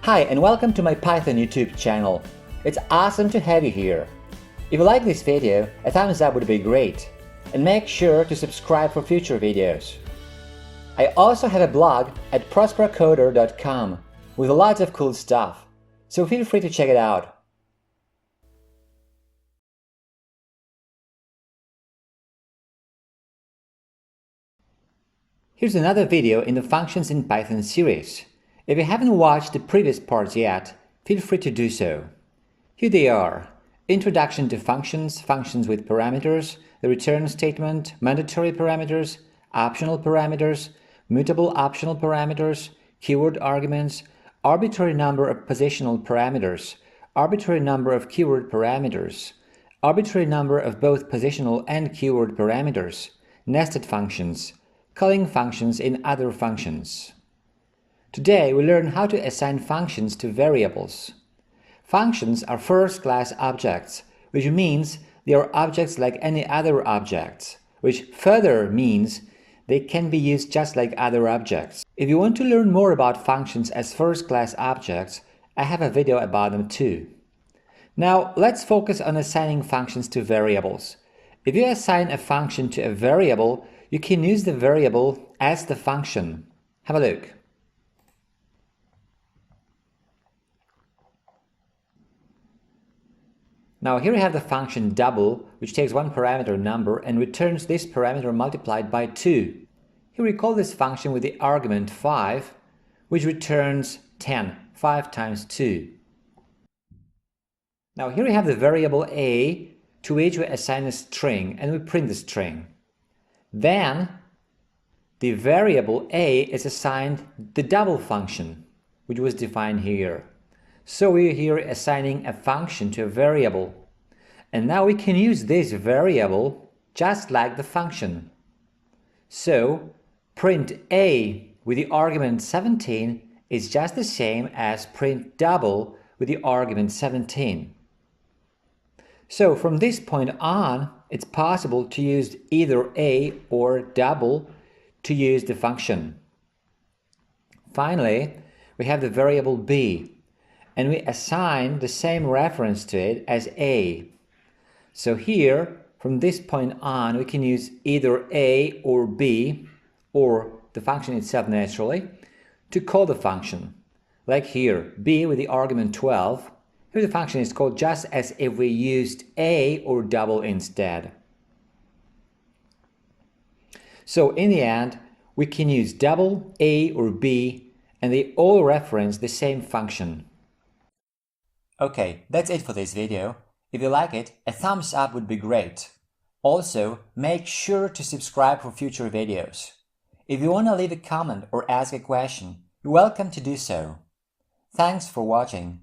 Hi and welcome to my Python YouTube channel. It's awesome to have you here. If you like this video, a thumbs up would be great. And make sure to subscribe for future videos. I also have a blog at prosperacoder.com with lots of cool stuff, so feel free to check it out. Here's another video in the Functions in Python series. If you haven't watched the previous parts yet, feel free to do so. Here they are: Introduction to functions, functions with parameters, the return statement, mandatory parameters, optional parameters, mutable optional parameters, keyword arguments, arbitrary number of positional parameters, arbitrary number of keyword parameters, arbitrary number of both positional and keyword parameters, nested functions, calling functions in other functions. Today we learn how to assign functions to variables. Functions are first-class objects, which means they are objects like any other objects, which further means they can be used just like other objects. If you want to learn more about functions as first-class objects, I have a video about them too. Now let's focus on assigning functions to variables. If you assign a function to a variable, you can use the variable as the function. Have a look. Now here we have the function double, which takes one parameter number and returns this parameter multiplied by 2. Here we call this function with the argument 5, which returns 10, 5 times 2. Now here we have the variable a, to which we assign a string, and we print the string. Then the variable a is assigned the double function, which was defined here. So we're here assigning a function to a variable. And now we can use this variable just like the function. So print a with the argument 17 is just the same as print double with the argument 17. So from this point on, it's possible to use either a or double to use the function. Finally, we have the variable b, and we assign the same reference to it as a. So here, from this point on, we can use either a or b, or the function itself naturally, to call the function. Like here, b with the argument 12. Here the function is called just as if we used a or double instead. So in the end, we can use double, a or b, and they all reference the same function. Okay, that's it for this video. If you like it, a thumbs up would be great. Also, make sure to subscribe for future videos. If you want to leave a comment or ask a question, you're welcome to do so. Thanks for watching.